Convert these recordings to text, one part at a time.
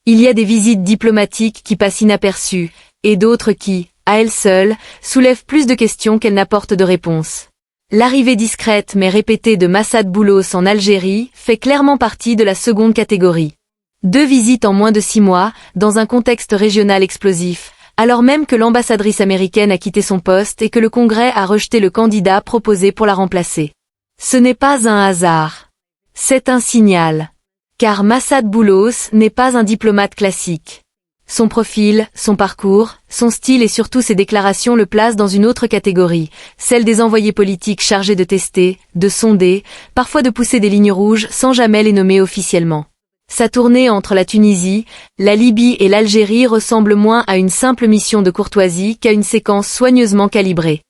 Il y a des visites diplomatiques qui passent inaperçues, et d'autres qui, à elles seules, soulèvent plus de questions qu'elles n'apportent de réponses. L'arrivée discrète mais répétée de Massad Boulos en Algérie fait clairement partie de la seconde catégorie. 2 visites en moins de 6 mois, dans un contexte régional explosif, alors même que l'ambassadrice américaine a quitté son poste et que le Congrès a rejeté le candidat proposé pour la remplacer. Ce n'est pas un hasard. C'est un signal. Car Massad Boulos n'est pas un diplomate classique. Son profil, son parcours, son style et surtout ses déclarations le placent dans une autre catégorie, celle des envoyés politiques chargés de tester, de sonder, parfois de pousser des lignes rouges sans jamais les nommer officiellement. Sa tournée entre la Tunisie, la Libye et l'Algérie ressemble moins à une simple mission de courtoisie qu'à une séquence soigneusement calibrée.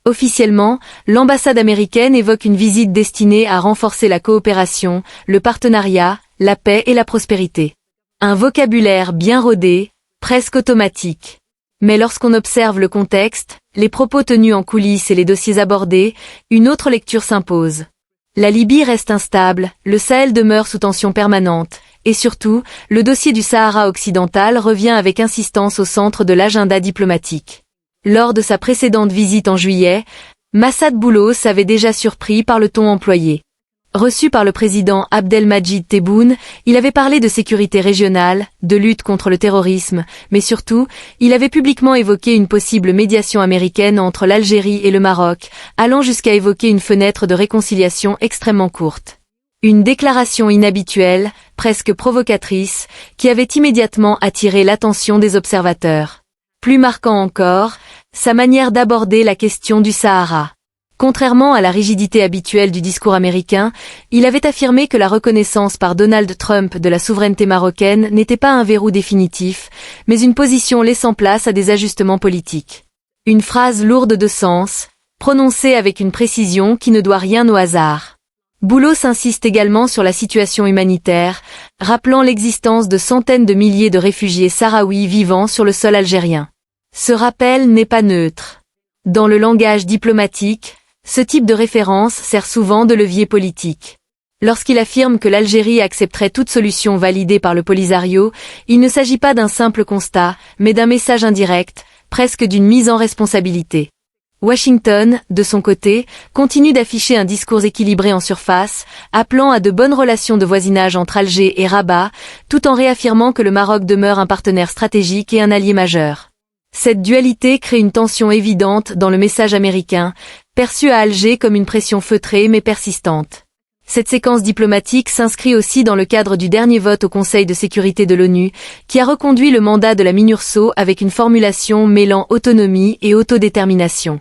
Officiellement, l'ambassade américaine évoque une visite destinée à renforcer la coopération, le partenariat, la paix et la prospérité. Un vocabulaire bien rodé, presque automatique. Mais lorsqu'on observe le contexte, les propos tenus en coulisses et les dossiers abordés, une autre lecture s'impose. La Libye reste instable, le Sahel demeure sous tension permanente, et surtout, le dossier du Sahara occidental revient avec insistance au centre de l'agenda diplomatique. Lors de sa précédente visite en juillet, Massad Boulos avait déjà surpris par le ton employé. Reçu par le président Abdelmadjid Tebboune, il avait parlé de sécurité régionale, de lutte contre le terrorisme, mais surtout, il avait publiquement évoqué une possible médiation américaine entre l'Algérie et le Maroc, allant jusqu'à évoquer une fenêtre de réconciliation extrêmement courte. Une déclaration inhabituelle, presque provocatrice, qui avait immédiatement attiré l'attention des observateurs. Plus marquant encore, sa manière d'aborder la question du Sahara. Contrairement à la rigidité habituelle du discours américain, il avait affirmé que la reconnaissance par Donald Trump de la souveraineté marocaine n'était pas un verrou définitif, mais une position laissant place à des ajustements politiques. Une phrase lourde de sens, prononcée avec une précision qui ne doit rien au hasard. Boulos insiste également sur la situation humanitaire, rappelant l'existence de centaines de milliers de réfugiés sahraouis vivant sur le sol algérien. Ce rappel n'est pas neutre. Dans le langage diplomatique, ce type de référence sert souvent de levier politique. Lorsqu'il affirme que l'Algérie accepterait toute solution validée par le Polisario, il ne s'agit pas d'un simple constat, mais d'un message indirect, presque d'une mise en responsabilité. Washington, de son côté, continue d'afficher un discours équilibré en surface, appelant à de bonnes relations de voisinage entre Alger et Rabat, tout en réaffirmant que le Maroc demeure un partenaire stratégique et un allié majeur. Cette dualité crée une tension évidente dans le message américain, perçu à Alger comme une pression feutrée mais persistante. Cette séquence diplomatique s'inscrit aussi dans le cadre du dernier vote au Conseil de sécurité de l'ONU, qui a reconduit le mandat de la MINURSO avec une formulation mêlant autonomie et autodétermination.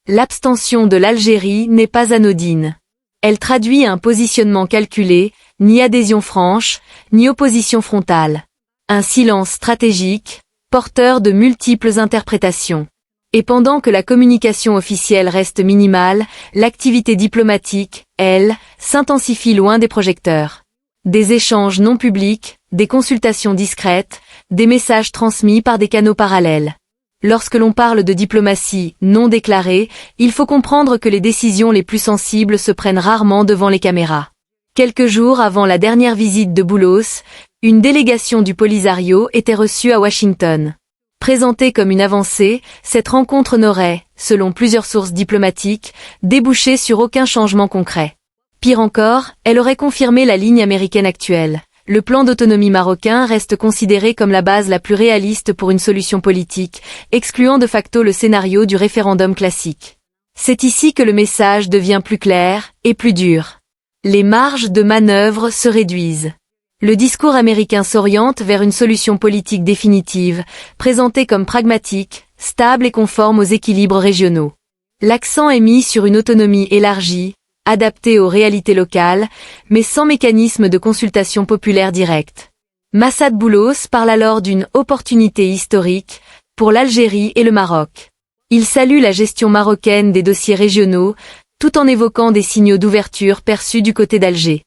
L'abstention de l'Algérie n'est pas anodine. Elle traduit un positionnement calculé, ni adhésion franche, ni opposition frontale. Un silence stratégique, porteur de multiples interprétations. Et pendant que la communication officielle reste minimale, l'activité diplomatique, elle, s'intensifie loin des projecteurs. Des échanges non publics, des consultations discrètes, des messages transmis par des canaux parallèles. Lorsque l'on parle de diplomatie non déclarée, il faut comprendre que les décisions les plus sensibles se prennent rarement devant les caméras. Quelques jours avant la dernière visite de Boulos, une délégation du Polisario était reçue à Washington. Présentée comme une avancée, cette rencontre n'aurait, selon plusieurs sources diplomatiques, débouché sur aucun changement concret. Pire encore, elle aurait confirmé la ligne américaine actuelle. Le plan d'autonomie marocain reste considéré comme la base la plus réaliste pour une solution politique, excluant de facto le scénario du référendum classique. C'est ici que le message devient plus clair et plus dur. Les marges de manœuvre se réduisent. Le discours américain s'oriente vers une solution politique définitive, présentée comme pragmatique, stable et conforme aux équilibres régionaux. L'accent est mis sur une autonomie élargie, adaptée aux réalités locales, mais sans mécanisme de consultation populaire directe. Massad Boulos parle alors d'une opportunité historique pour l'Algérie et le Maroc. Il salue la gestion marocaine des dossiers régionaux, tout en évoquant des signaux d'ouverture perçus du côté d'Alger.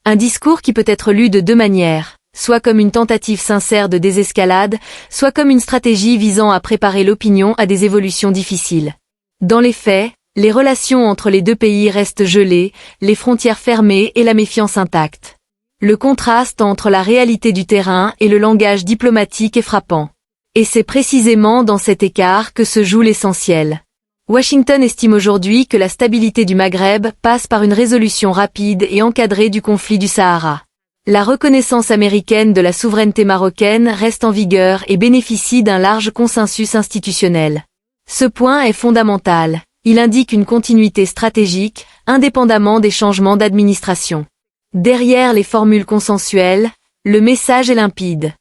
Un discours qui peut être lu de 2 manières, soit comme une tentative sincère de désescalade, soit comme une stratégie visant à préparer l'opinion à des évolutions difficiles. Dans les faits, les relations entre les 2 pays restent gelées, les frontières fermées et la méfiance intacte. Le contraste entre la réalité du terrain et le langage diplomatique est frappant. Et c'est précisément dans cet écart que se joue l'essentiel. Washington estime aujourd'hui que la stabilité du Maghreb passe par une résolution rapide et encadrée du conflit du Sahara. La reconnaissance américaine de la souveraineté marocaine reste en vigueur et bénéficie d'un large consensus institutionnel. Ce point est fondamental. Il indique une continuité stratégique, indépendamment des changements d'administration. Derrière les formules consensuelles, le message est limpide.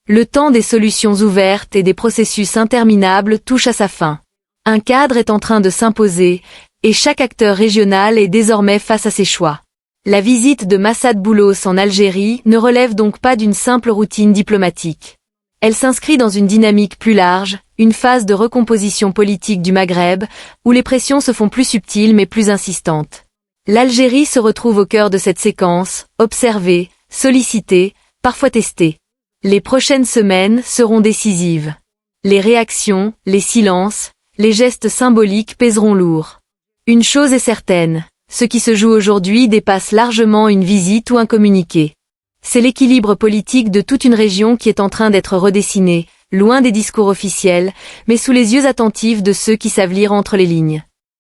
Le temps des solutions ouvertes et des processus interminables touche à sa fin. Un cadre est en train de s'imposer, et chaque acteur régional est désormais face à ses choix. La visite de Massad Boulos en Algérie ne relève donc pas d'une simple routine diplomatique. Elle s'inscrit dans une dynamique plus large, une phase de recomposition politique du Maghreb, où les pressions se font plus subtiles mais plus insistantes. L'Algérie se retrouve au cœur de cette séquence, observée, sollicitée, parfois testée. Les prochaines semaines seront décisives. Les réactions, les silences, les gestes symboliques pèseront lourd. Une chose est certaine, ce qui se joue aujourd'hui dépasse largement une visite ou un communiqué. C'est l'équilibre politique de toute une région qui est en train d'être redessiné, loin des discours officiels, mais sous les yeux attentifs de ceux qui savent lire entre les lignes.